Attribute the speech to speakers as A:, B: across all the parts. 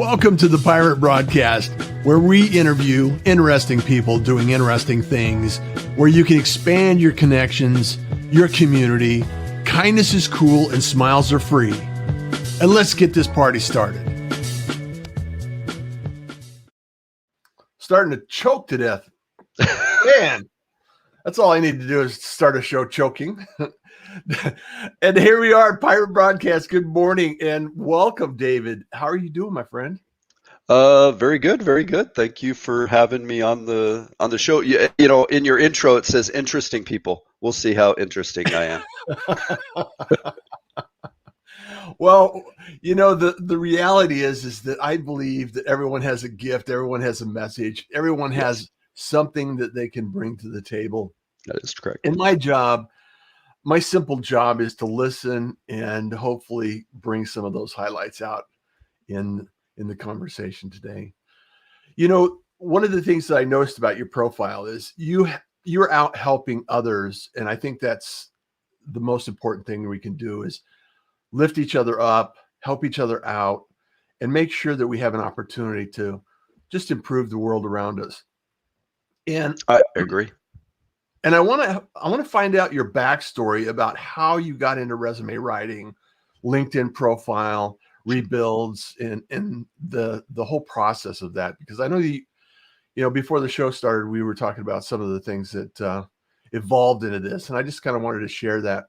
A: Welcome to the Pirate Broadcast, where we interview interesting people doing interesting things, where you can expand your connections, your community. Kindness is cool and smiles are free. And let's get this party started. Starting to choke to death. Man, that's all I need to do is start a show choking. And here we are, Pirate Broadcast. Good morning and welcome, David. How are you doing, my friend?
B: Very good, very good. Thank you for having me on the show. You know, in your intro it says interesting people. We'll see how interesting I am.
A: Well, you know, the reality is that I believe that everyone has a gift, everyone has a message, everyone has something that they can bring to the table.
B: That is correct.
A: And my simple job is to listen and hopefully bring some of those highlights out in the conversation today. You know, one of the things that I noticed about your profile is you're out helping others. And I think that's the most important thing we can do is lift each other up, help each other out, and make sure that we have an opportunity to just improve the world around us. And
B: I agree.
A: And I want to find out your backstory about how you got into resume writing, LinkedIn profile, rebuilds, and the whole process of that. Because I know before the show started, we were talking about some of the things that evolved into this, and I just kind of wanted to share that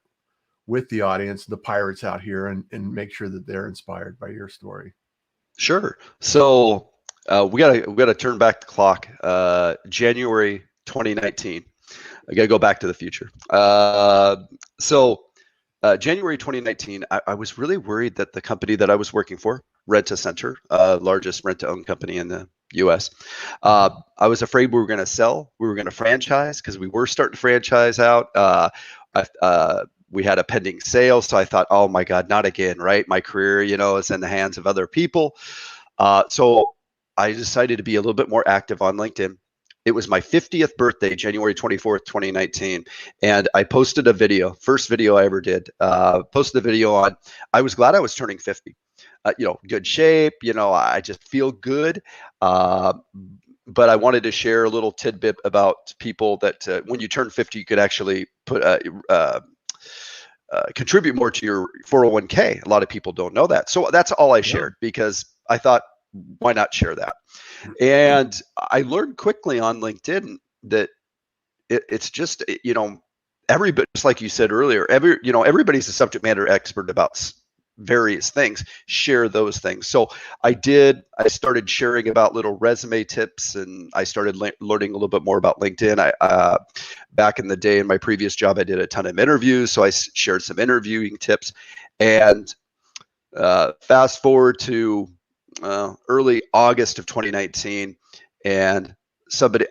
A: with the audience, the pirates out here, and make sure that they're inspired by your story.
B: Sure. So we gotta turn back the clock. January 2019. I got to go back to the future. January 2019, I was really worried that the company that I was working for, Rent-A-Center, largest rent-to-own company in the U.S., I was afraid we were going to sell. We were going to franchise because we were starting to franchise out. We had a pending sale. So I thought, oh, my God, not again, right? My career, is in the hands of other people. So I decided to be a little bit more active on LinkedIn. It was my 50th birthday, January 24th, 2019. And I posted a video, first video I ever did, posted a video on, I was glad I was turning 50, good shape, I just feel good. But I wanted to share a little tidbit about people that when you turn 50, you could actually contribute more to your 401k. A lot of people don't know that. So that's all I shared because I thought, why not share that? And I learned quickly on LinkedIn that it's just, everybody, just like you said earlier, everybody's a subject matter expert about various things, share those things. So I started sharing about little resume tips, and I started learning a little bit more about LinkedIn. Back in the day in my previous job, I did a ton of interviews. So I shared some interviewing tips, and fast forward to early August of 2019, and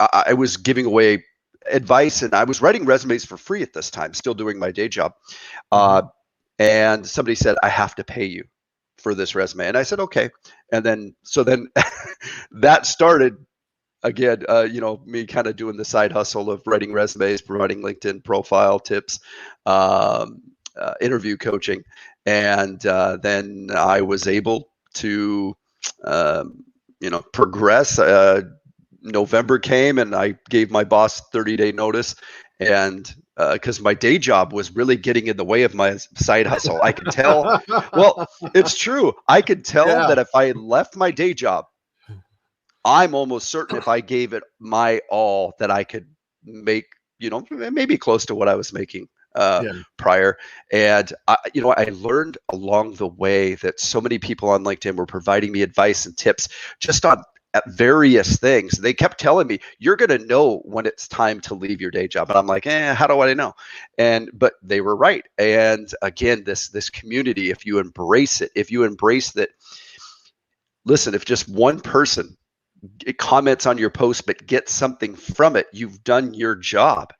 B: I was giving away advice, and I was writing resumes for free at this time, still doing my day job. And somebody said, I have to pay you for this resume. And I said, okay. And then that started again, me kind of doing the side hustle of writing resumes, providing LinkedIn profile tips, interview coaching. And then I was able to progress. November came, and I gave my boss 30-day notice, and because my day job was really getting in the way of my side hustle. I could tell. Well, it's true. I could tell that if I left my day job, I'm almost certain if I gave it my all that I could make, maybe close to what I was making prior. And I learned along the way that so many people on LinkedIn were providing me advice and tips just on various things. They kept telling me, you're going to know when it's time to leave your day job. And I'm like, how do I know? But they were right. And again, this community, if you embrace it, if you embrace that, listen, if just one person comments on your post but get something from it, you've done your job.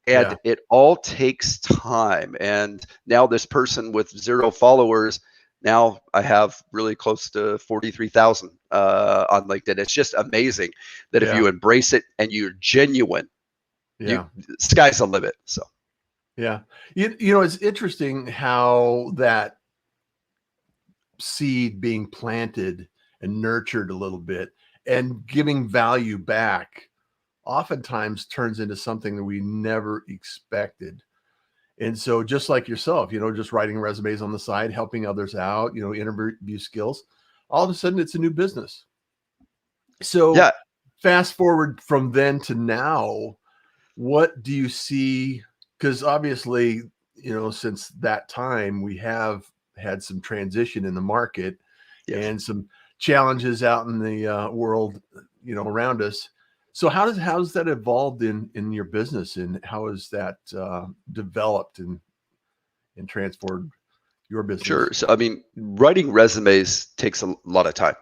B: And it all takes time. And now this person with 0 followers, now I have really close to 43,000 on LinkedIn. It's just amazing that if you embrace it and you're genuine, sky's the limit. So,
A: it's interesting how that seed being planted and nurtured a little bit, and giving value back oftentimes turns into something that we never expected. And so just like yourself, just writing resumes on the side, helping others out, interview skills, all of a sudden it's a new business. So
B: Yeah.
A: fast forward from then to now, what do you see? Because obviously, since that time, we have had some transition in the market
B: Yes.
A: and some challenges out in the world, around us. So how's that evolved in your business, and how has that developed and transformed your
B: Sure.
A: business?
B: So, I mean, writing resumes takes a lot of time.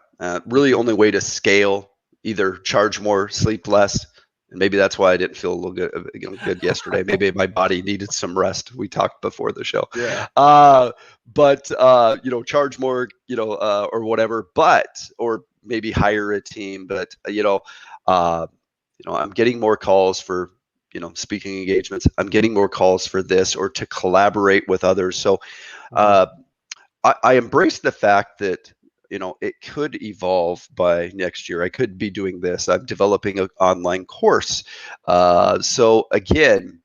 B: Really, only way to scale, either charge more, sleep less, and maybe that's why I didn't feel a little good yesterday. Maybe my body needed some rest. We talked before the show.
A: Yeah.
B: But charge more, or whatever. Or maybe hire a team. But I'm getting more calls for speaking engagements. I'm getting more calls for this or to collaborate with others. So I embrace the fact that it could evolve by next year. I could be doing this. I'm developing an online course. So again,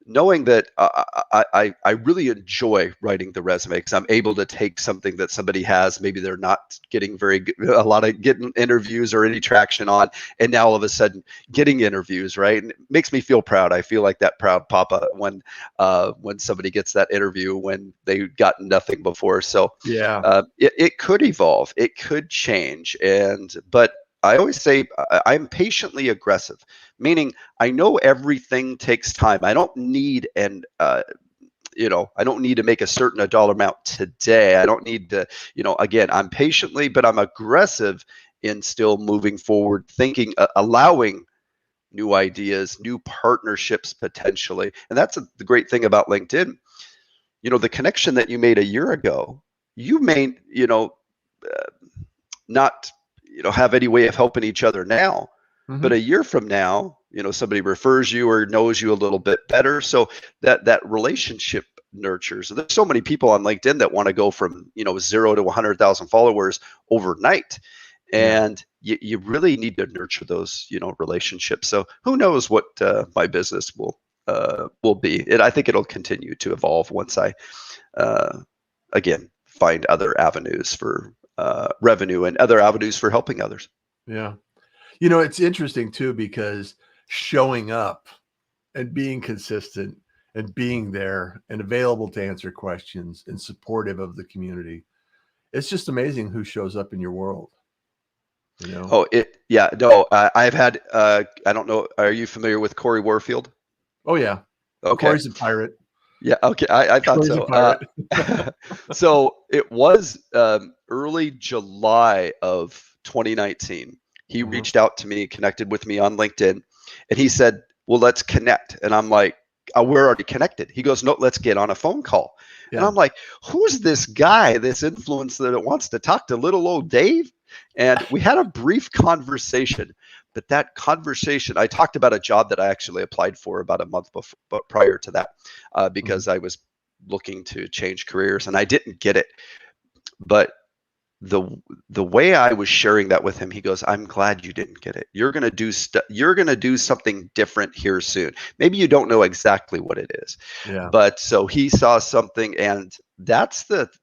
B: knowing that I really enjoy writing the resume because I'm able to take something that somebody has, maybe they're not getting getting interviews or any traction on, and now all of a sudden getting interviews, right? And it makes me feel proud. I feel like that proud papa when somebody gets that interview when they got nothing before. So
A: Yeah.
B: it could evolve, it could change, but I always say I'm patiently aggressive, meaning I know everything takes time. I don't need I don't need to make a certain dollar amount today. I don't need to, again, I'm patiently, but I'm aggressive in still moving forward, thinking, allowing new ideas, new partnerships potentially. And that's the great thing about LinkedIn. The connection that you made a year ago, you may, not have any way of helping each other now, but a year from now somebody refers you or knows you a little bit better, so that relationship nurtures. So there's so many people on LinkedIn that want to go from 0 to 100,000 followers overnight, and you really need to nurture those relationships. So who knows what my business will be, and I think it'll continue to evolve once I again find other avenues for revenue and other avenues for helping others.
A: Yeah. It's interesting too, because showing up and being consistent and being there and available to answer questions and supportive of the community, it's just amazing who shows up in your world.
B: Oh, no, I've had, I don't know, are you familiar with Corey Warfield?
A: Oh yeah.
B: Okay.
A: Corey's a pirate.
B: Yeah. Okay. I thought
A: Corey's
B: so.
A: a pirate.
B: So it was early July of 2019. He reached out to me, connected with me on LinkedIn, and he said, well, let's connect. And I'm like, we're already connected. He goes, no, let's get on a phone call. Yeah. And I'm like, who's this guy, this influencer that wants to talk to little old Dave? And we had a brief conversation. But that conversation, I talked about a job that I actually applied for about a month before, but prior to that, because I was looking to change careers and I didn't get it. But the way I was sharing that with him, he goes, I'm glad you didn't get it. You're going to do something different here soon. Maybe you don't know exactly what it is.
A: Yeah.
B: But so he saw something, and that's that's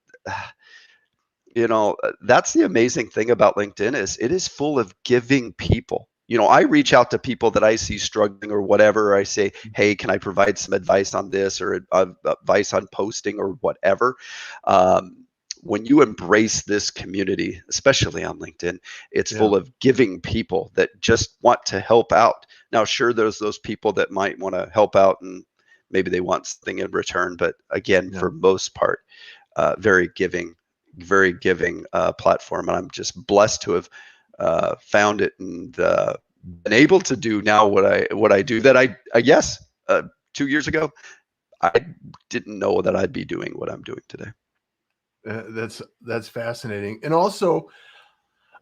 B: the amazing thing about LinkedIn is it is full of giving people. I reach out to people that I see struggling or whatever. I say, hey, can I provide some advice on this or advice on posting or whatever? When you embrace this community, especially on LinkedIn, it's full of giving people that just want to help out. Now, sure, there's those people that might want to help out and maybe they want something in return. But again, for most part, very giving platform. And I'm just blessed to have found it and been able to do now what I do that I guess 2 years ago I didn't know that I'd be doing what I'm doing today.
A: That's fascinating. And also,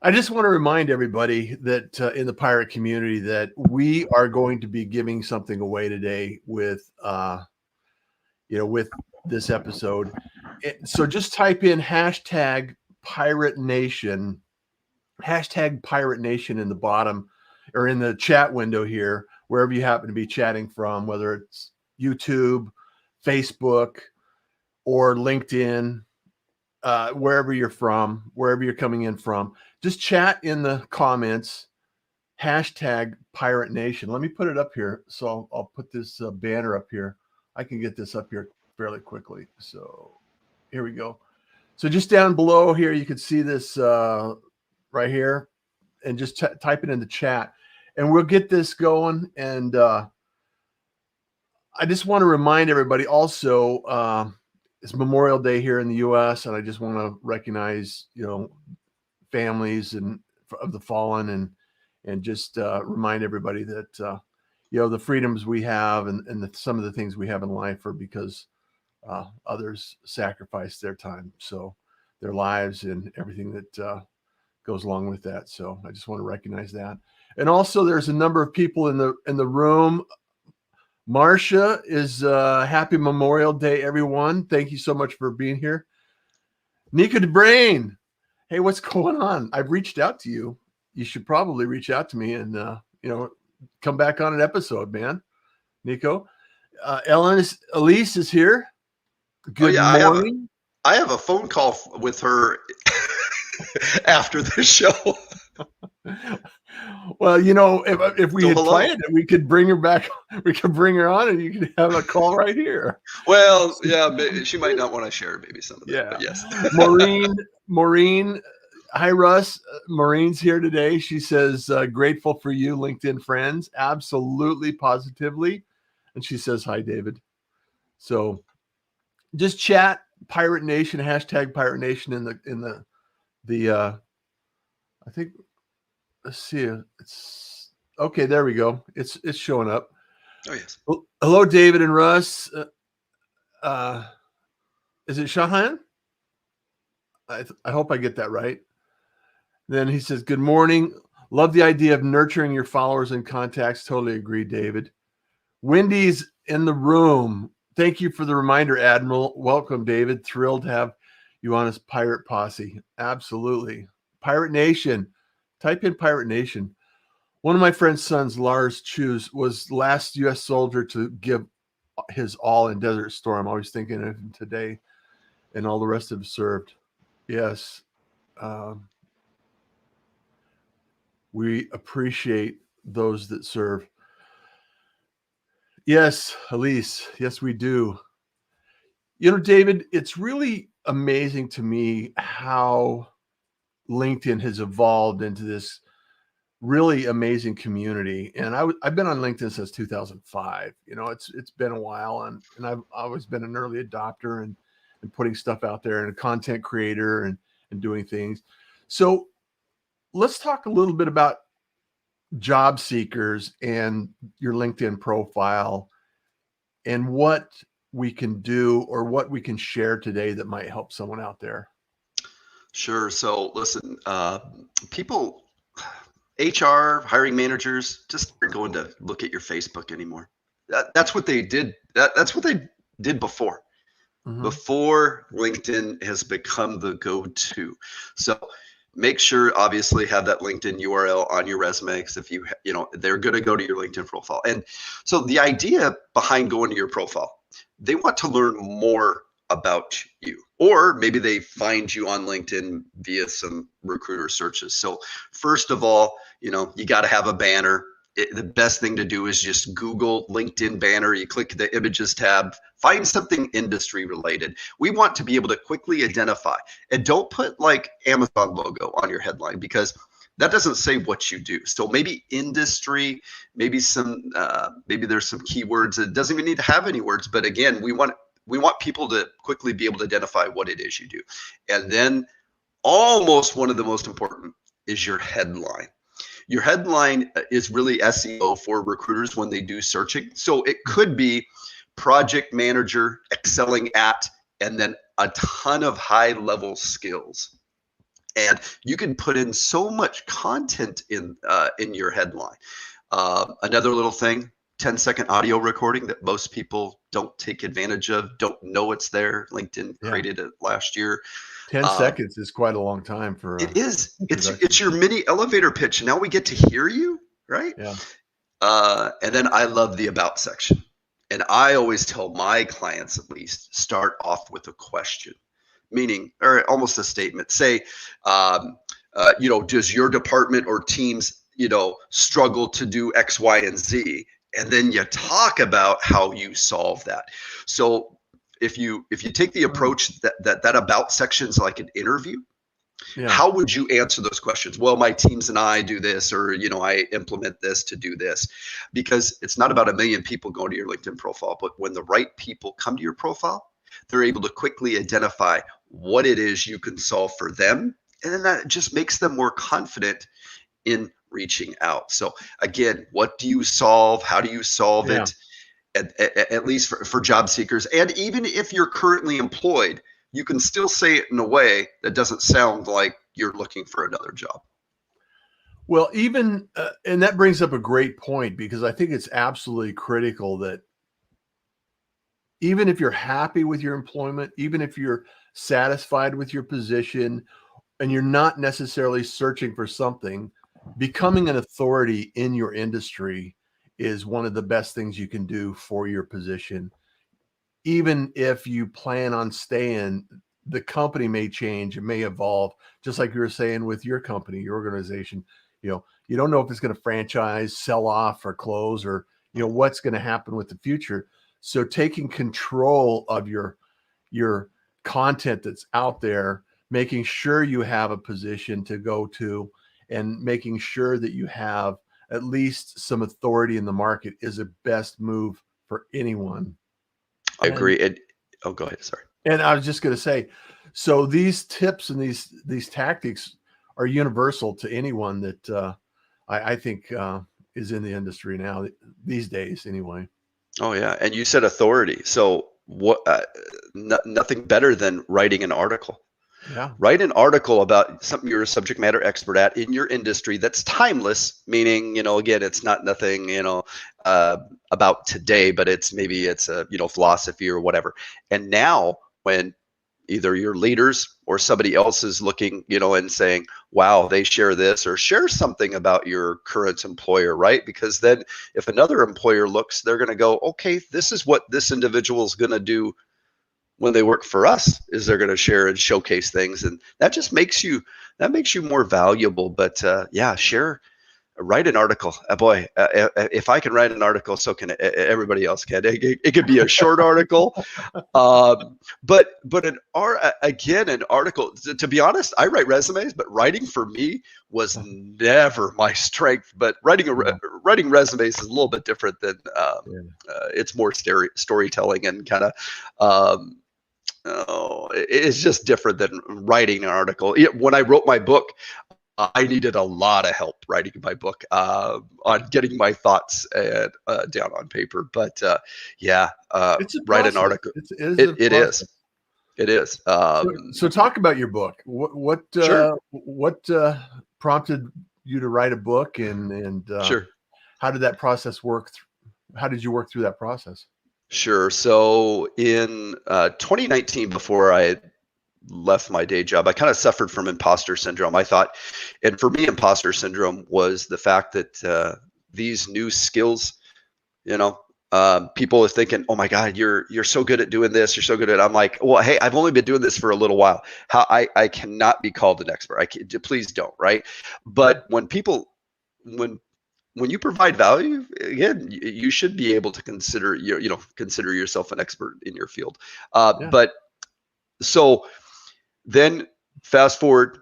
A: I just want to remind everybody that in the pirate community that we are going to be giving something away today with with this episode. So just type in hashtag Pirate Nation hashtag Pirate Nation in the bottom or in the chat window here, wherever you happen to be chatting from, whether it's YouTube, Facebook, or LinkedIn, wherever you're from, wherever you're coming in from. Just chat in the comments, hashtag Pirate Nation. Let me put it up here. So I'll put this banner up here. I can get this up here fairly quickly. So here we go. So just down below here, you can see this right here, and just type it in the chat, and we'll get this going. And I just want to remind everybody also, it's Memorial Day here in the U.S., and I just want to recognize, families and of the fallen, and just remind everybody that the freedoms we have and some of the things we have in life are because others sacrificed their time, so their lives and everything that goes along with that. So I just want to recognize that. And also, there's a number of people in the room. Marcia is happy Memorial Day, everyone. Thank you so much for being here. Nika DeBrain, hey, what's going on? I've reached out to you. You should probably reach out to me and come back on an episode, man. Nico, Elise is here. Good morning.
B: I have a phone call with her after the show.
A: Well, if we had planned it, we could bring her back. We could bring her on, and you could have a call right here.
B: Well, yeah, she might not want to share maybe some of that.
A: Yeah.
B: But yes.
A: Maureen. Hi, Russ. Maureen's here today. She says, grateful for you, LinkedIn friends. Absolutely, positively. And she says, hi, David. So just chat Pirate Nation, hashtag Pirate Nation in the I think, let's see. It's okay. There we go. It's showing up.
B: Oh, yes.
A: Well, hello, David and Russ. Is it Shahan? I hope I get that right. Then he says, good morning. Love the idea of nurturing your followers and contacts. Totally agree, David. Wendy's in the room. Thank you for the reminder, Admiral. Welcome, David. Thrilled to have you on his pirate posse. Absolutely. Pirate Nation. Type in Pirate Nation. One of my friend's sons, Lars Choose, was the last U.S. soldier to give his all in Desert Storm. I'm always thinking of him today, and all the rest of them served. Yes. We appreciate those that serve. Yes, Elise. Yes, we do. David, it's really amazing to me how LinkedIn has evolved into this really amazing community. And I've been on LinkedIn since 2005. It's been a while, and I've always been an early adopter and putting stuff out there, and a content creator and doing things. So let's talk a little bit about job seekers and your LinkedIn profile and what we can do or what we can share today that might help someone out there.
B: Sure. So listen, people, HR, hiring managers, just aren't going to look at your Facebook anymore. That's what they did. That's what they did before. Mm-hmm. Before LinkedIn has become the go-to. So make sure, obviously, have that LinkedIn URL on your resume, because if they're going to go to your LinkedIn profile. And so the idea behind going to your profile, they want to learn more about you, or maybe they find you on LinkedIn via some recruiter searches. So first of all, you got to have a banner. The best thing to do is just Google LinkedIn banner. You click the images tab, find something industry related. We want to be able to quickly identify, and don't put like Amazon logo on your headline, because that doesn't say what you do. So maybe industry, maybe there's some keywords. It doesn't even need to have any words, but again, we want people to quickly be able to identify what it is you do. And then almost one of the most important is your headline. Your headline is really SEO for recruiters when they do searching. So it could be project manager excelling at, and then a ton of high level skills. And you can put in so much content in your headline. Another little thing, 10-second audio recording that most people don't take advantage of, don't know it's there. LinkedIn created it last year.
A: 10 seconds is quite a long time for
B: it is.
A: introduction.
B: It's your mini elevator pitch. Now we get to hear you, right?
A: Yeah.
B: And then I love the about section. And I always tell my clients, at least, start off with a question, meaning, or almost a statement. Say, does your department or teams, struggle to do X, Y, and Z? And then you talk about how you solve that. So if you take the approach that about section is like an interview, how would you answer those questions? Well, my teams and I do this, or, I implement this to do this, because it's not about a million people going to your LinkedIn profile, but when the right people come to your profile, they're able to quickly identify what it is you can solve for them. And then that just makes them more confident in reaching out. So again, what do you solve? How do you solve it? At least for job seekers. And even if you're currently employed, you can still say it in a way that doesn't sound like you're looking for another job.
A: Well, even, and that brings up a great point, because I think it's absolutely critical that even if you're happy with your employment, even if you're satisfied with your position and you're not necessarily searching for something, becoming an authority in your industry is one of the best things you can do for your position. Even if you plan on staying, the company may change, it may evolve, just like you were saying with your company, your organization. You don't know if it's going to franchise, sell off, or close, or what's going to happen with the future. So taking control of your content that's out there, making sure you have a position to go to, and making sure that you have at least some authority in the market is the best move for anyone.
B: I agree. And go ahead. Sorry.
A: And I was just going to say, so these tips and these tactics are universal to anyone that I think is in the industry now, these days anyway.
B: Oh yeah. And you said authority. So what? Nothing better than writing an article.
A: Yeah.
B: Write an article about something you're a subject matter expert at in your industry that's timeless, meaning, again, it's not nothing, about today, but it's a, philosophy or whatever. And now when either your leaders or somebody else is looking, and saying, wow, they share this, or share something about your current employer, right? Because then if another employer looks, they're going to go, okay, this is what this individual is going to do when they work for us, is they're going to share and showcase things. And that just makes you more valuable. But write an article. Boy, if I can write an article, so can everybody else can. It could be a short article, but an article. To be honest, I write resumes, but writing for me was never my strength. But writing resumes is a little bit different than it's more storytelling and kind of. It's just different than writing an article. When I wrote my book, I needed a lot of help writing my book on getting my thoughts down on paper. But write an article. It is.
A: So talk about your book. What prompted you to write a book, and
B: sure.
A: How did that process work? How did you work through that process?
B: Sure. So in 2019, before I left my day job, I kind of suffered from imposter syndrome. I thought, and for me, imposter syndrome was the fact that these new skills, people are thinking, oh my God, you're so good at doing this. You're so good at it. I'm like, well, hey, I've only been doing this for a little while. How I cannot be called an expert. Please don't. Right. But when you provide value, again, you should be able to consider yourself an expert in your field. But so then fast forward,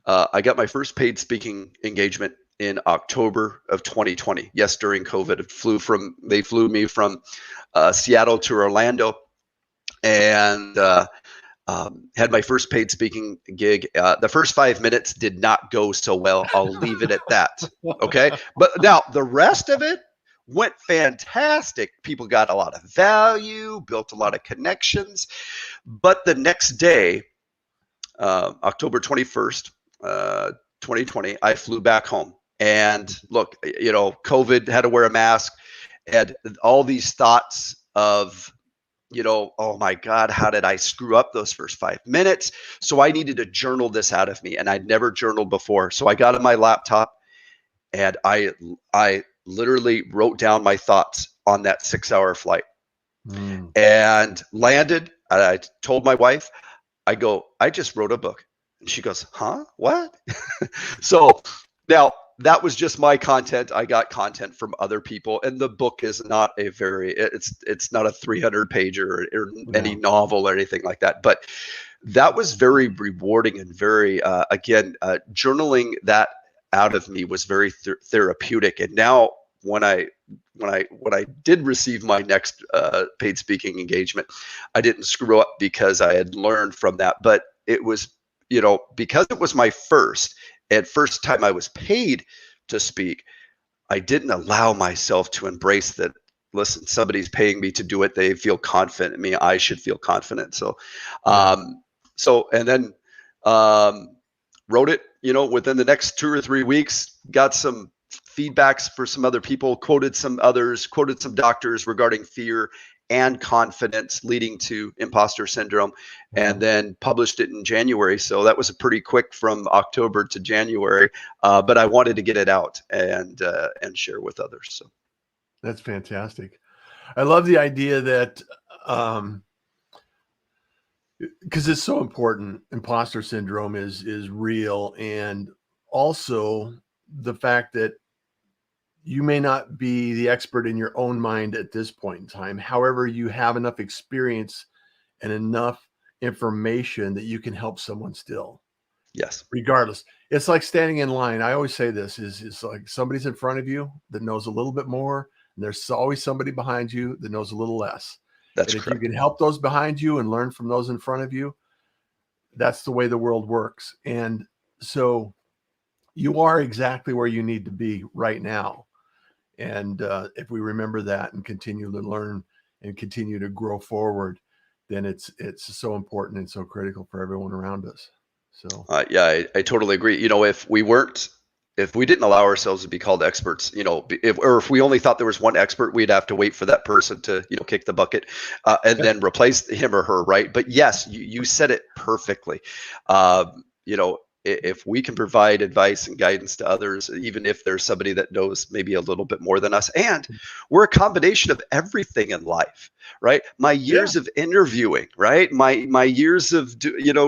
B: I got my first paid speaking engagement in October of 2020. Yes, during COVID. They flew me from Seattle to Orlando, and had my first paid speaking gig. The first 5 minutes did not go so well. I'll leave it at that. Okay. But now the rest of it went fantastic. People got a lot of value, built a lot of connections. But the next day, October 21st, 2020, I flew back home. And look, COVID, had to wear a mask. And all these thoughts of, oh my God, how did I screw up those first 5 minutes? So I needed to journal this out of me, and I'd never journaled before. So I got on my laptop and I literally wrote down my thoughts on that 6-hour flight and landed. I told my wife, I just wrote a book. And she goes, huh? What? So now that was just my content. I got content from other people, and the book is not it's not a 300 page or any novel or anything like that. But that was very rewarding and very, journaling that out of me was very therapeutic. And now when I did receive my next paid speaking engagement, I didn't screw up because I had learned from that. But it was, because it was my first time I was paid to speak, I didn't allow myself to embrace that. Listen, somebody's paying me to do it. They feel confident in me. I should feel confident. So, and then wrote it, within the next 2 or 3 weeks, got some feedbacks for some other people, quoted some doctors regarding fear and confidence leading to imposter syndrome, and then published it in January. So that was a pretty quick from October to January, but I wanted to get it out and share with others. So
A: that's fantastic. I love the idea that, because it's so important. Imposter syndrome is real, and also the fact that you may not be the expert in your own mind at this point in time. However, you have enough experience and enough information that you can help someone still.
B: Yes.
A: Regardless. It's like standing in line. I always say this is like somebody's in front of you that knows a little bit more, and there's always somebody behind you that knows a little less.
B: That's
A: and if
B: correct.
A: you can help those behind you and learn from those in front of you, that's the way the world works. And so you are exactly where you need to be right now. And if we remember that and continue to learn and continue to grow forward, then it's so important and so critical for everyone around us. So
B: yeah, I totally agree. If we didn't allow ourselves to be called experts, if we only thought there was one expert, we'd have to wait for that person to, kick the bucket and then replace him or her, right? But yes, you said it perfectly. If we can provide advice and guidance to others, even if there's somebody that knows maybe a little bit more than us, and we're a combination of everything in life, right? My years of interviewing, right? My years of,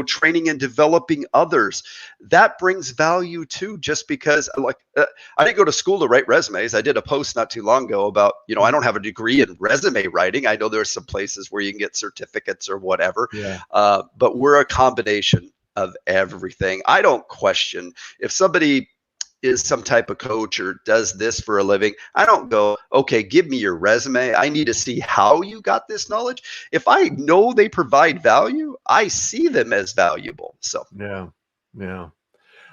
B: training and developing others, that brings value too, just because I didn't go to school to write resumes. I did a post not too long ago about, I don't have a degree in resume writing. I know there's some places where you can get certificates or whatever, but we're a combination of everything. I don't question if somebody is some type of coach or does this for a living. I don't go, okay, give me your resume. I need to see how you got this knowledge. If I know they provide value, I see them as valuable. So
A: and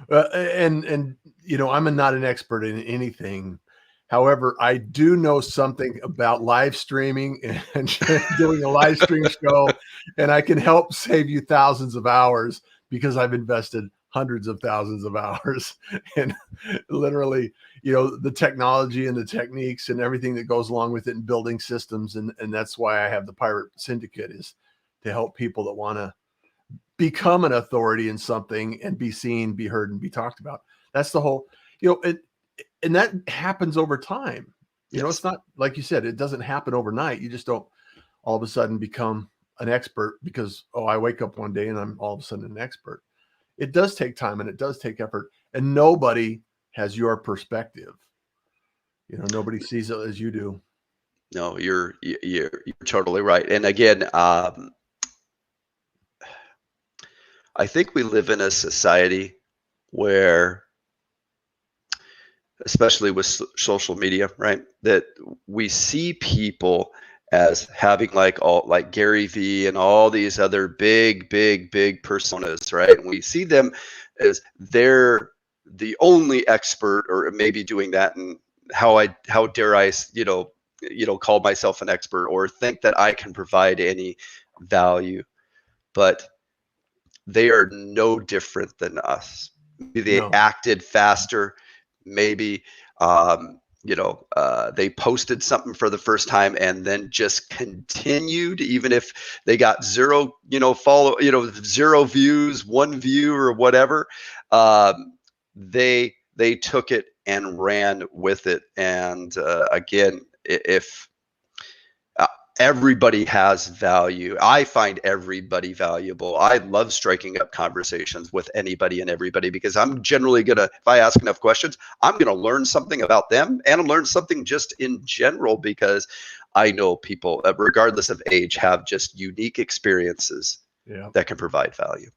A: I'm not an expert in anything. However, I do know something about live streaming and doing a live stream show, and I can help save you thousands of hours because I've invested hundreds of thousands of hours and literally, the technology and the techniques and everything that goes along with it and building systems. And that's why I have the Pirate Syndicate, is to help people that want to become an authority in something and be seen, be heard, and be talked about. That's the whole, and that happens over time. It's not like you said, it doesn't happen overnight. You just don't all of a sudden become an expert because, I wake up one day and I'm all of a sudden an expert. It does take time and it does take effort, and nobody has your perspective. Nobody sees it as you do.
B: No, you're totally right. And again, I think we live in a society where, especially with social media, right, that we see people as having like Gary Vee and all these other big personas, right? And we see them as they're the only expert, or maybe doing that. And how dare I, call myself an expert or think that I can provide any value? But they are no different than us. Maybe they acted faster. Maybe they posted something for the first time and then just continued, even if they got zero, zero views, 1 view or whatever. They took it and ran with it. And again, if everybody has value. I find everybody valuable. I love striking up conversations with anybody and everybody, because I'm generally if I ask enough questions, I'm gonna learn something about them and learn something just in general, because I know people, regardless of age, have just unique experiences that can provide value.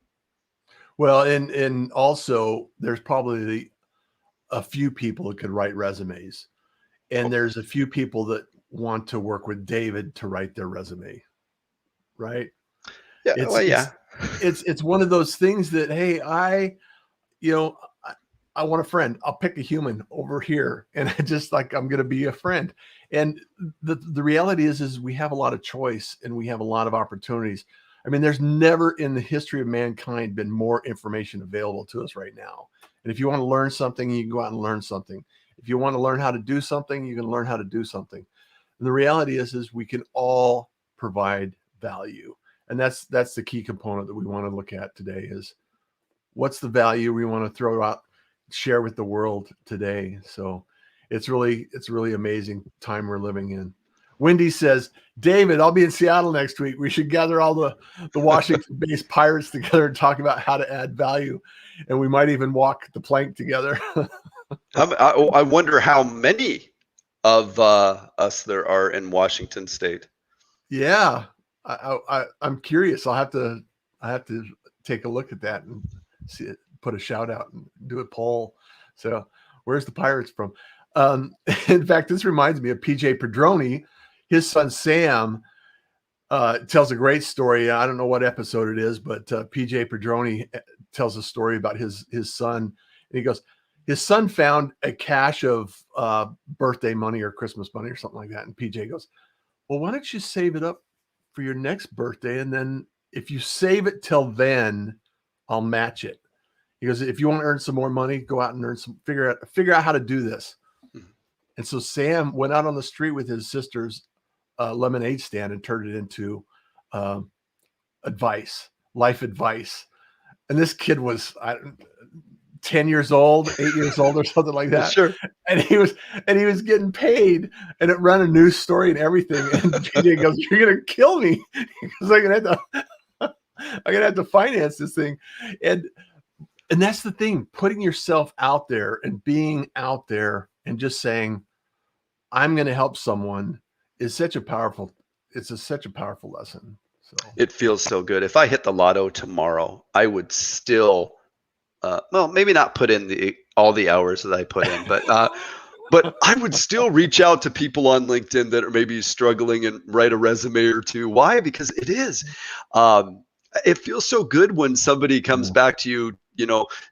A: Well, and also there's probably a few people that could write resumes, and there's a few people that want to work with David to write their resume, right?
B: Yeah,
A: it's one of those things that, hey, I want a friend. I'll pick a human over here, and I'm going to be a friend. And the reality is we have a lot of choice and we have a lot of opportunities. I mean, there's never in the history of mankind been more information available to us right now. And if you want to learn something, you can go out and learn something. If you want to learn how to do something, you can learn how to do something. And the reality is we can all provide value. And that's the key component that we want to look at today is what's the value we want to throw out, share with the world today. So it's really amazing time we're living in. Wendy says, David, I'll be in Seattle next week. We should gather all the Washington-based pirates together and talk about how to add value. And we might even walk the plank together.
B: I wonder how many of us there are in Washington State.
A: Yeah, I'm curious. I'll have to take a look at that and see it, put a shout out and do a poll. So where's the pirates from? In fact, this reminds me of PJ Padroni. His son Sam tells a great story. I don't know what episode it is, but PJ Padroni tells a story about his son. And he goes, his son found a cache of birthday money or Christmas money or something like that. And PJ goes, well, why don't you save it up for your next birthday? And then if you save it till then, I'll match it. He goes, if you want to earn some more money, go out and figure out how to do this. Mm-hmm. And so Sam went out on the street with his sister's lemonade stand and turned it into life advice. And this kid was 10 years old, 8 years old or something like that.
B: Sure.
A: And he was getting paid, and it ran a news story and everything. And PJ goes, you're going to kill me because I'm going to have to finance this thing. And that's the thing, putting yourself out there and being out there and just saying, I'm going to help someone is such a powerful lesson. So
B: it feels so good. If I hit the lotto tomorrow, I would still, well, maybe not put in all the hours that I put in, but I would still reach out to people on LinkedIn that are maybe struggling and write a resume or two. Why? Because it is. It feels so good when somebody comes back to you,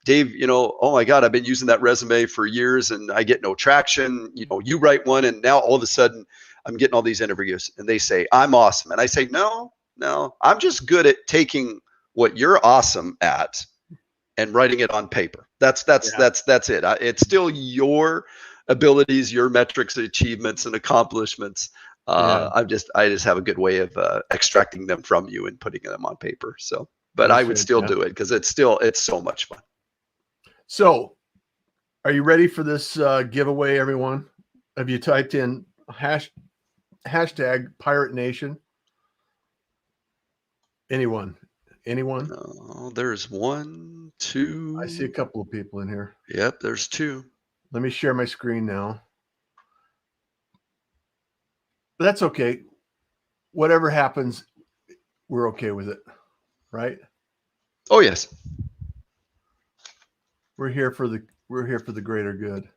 B: Dave, oh my God, I've been using that resume for years and I get no traction. You write one and now all of a sudden I'm getting all these interviews and they say, I'm awesome. And I say, no, I'm just good at taking what you're awesome at and writing it on paper. That's it. It's still your abilities, your metrics, achievements, and accomplishments. I just have a good way of extracting them from you and putting them on paper. So, but I would still do it because it's so much fun.
A: So, are you ready for this giveaway, everyone? Have you typed in hashtag Pirate Nation? Anyone?
B: No, there's 1, 2.
A: I see a couple of people in here.
B: Yep, there's 2.
A: Let me share my screen now. But that's okay. Whatever happens, we're okay with it, right?
B: Oh yes.
A: We're here for the greater good.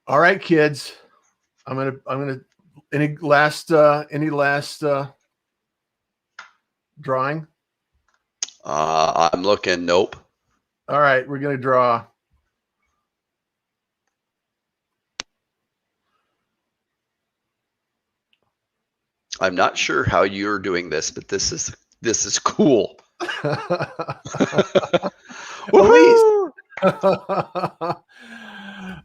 A: All right, kids. I'm gonna. Any last drawing?
B: I'm looking. Nope.
A: All right, we're gonna draw.
B: I'm not sure how you're doing this, but this is cool.
A: Elise.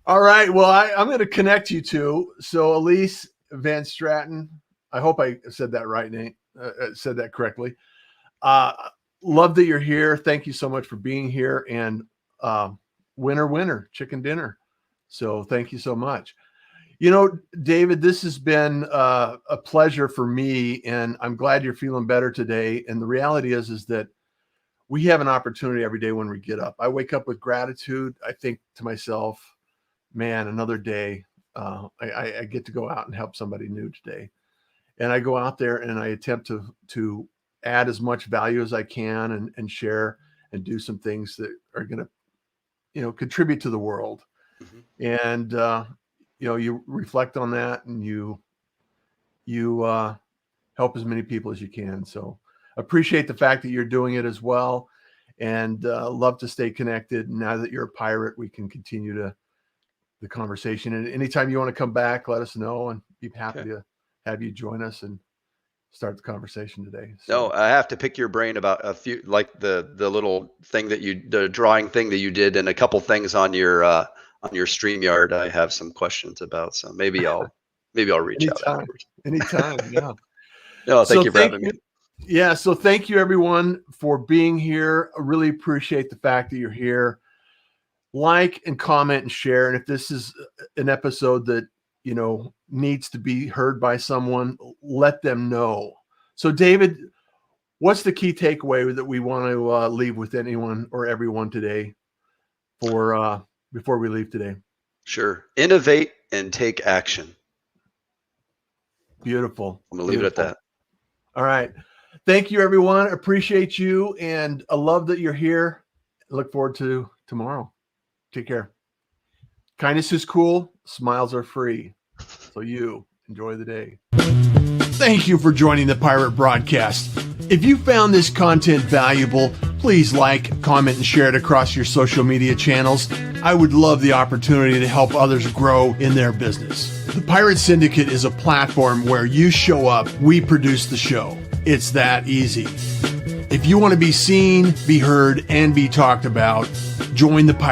A: All right. Well, I'm going to connect you two. So Elise Van Straten, I hope I said that right, Nate. Said that correctly. Love that you're here. Thank you so much for being here. And winner, chicken dinner. So thank you so much. You know, David, this has been a pleasure for me, and I'm glad you're feeling better today. And the reality is that we have an opportunity every day when we get up. I wake up with gratitude. I think to myself, man, another day. I get to go out and help somebody new today. And I go out there and I attempt to add as much value as I can and share and do some things that are going to, contribute to the world. Mm-hmm. And, you reflect on that and you help as many people as you can. So appreciate the fact that you're doing it as well, and love to stay connected. Now that you're a pirate, we can continue the conversation. And anytime you want to come back, let us know, and be happy to have you join us and start the conversation today.
B: So. No, I have to pick your brain about a few, like the little thing the drawing thing that you did, and a couple things on your StreamYard. I have some questions about, so maybe I'll reach out afterwards.
A: Anytime, yeah.
B: No, thank you for having me.
A: Yeah, so thank you everyone for being here. I really appreciate the fact that you're here. Like and comment and share. And if this is an episode that, needs to be heard by someone, let them know. So David, what's the key takeaway that we want to leave with anyone or everyone today before we leave today?
B: Sure. Innovate and take action.
A: Beautiful.
B: I'm going to leave it at that.
A: All right. Thank you, everyone. Appreciate you. And I love that you're here. Look forward to tomorrow. Take care. Kindness is cool. Smiles are free. So you enjoy the day. Thank you for joining the Pirate Broadcast. If you found this content valuable, please like, comment, and share it across your social media channels. I would love the opportunity to help others grow in their business. The Pirate Syndicate is a platform where you show up, we produce the show. It's that easy. If you want to be seen, be heard, and be talked about, join the Pirate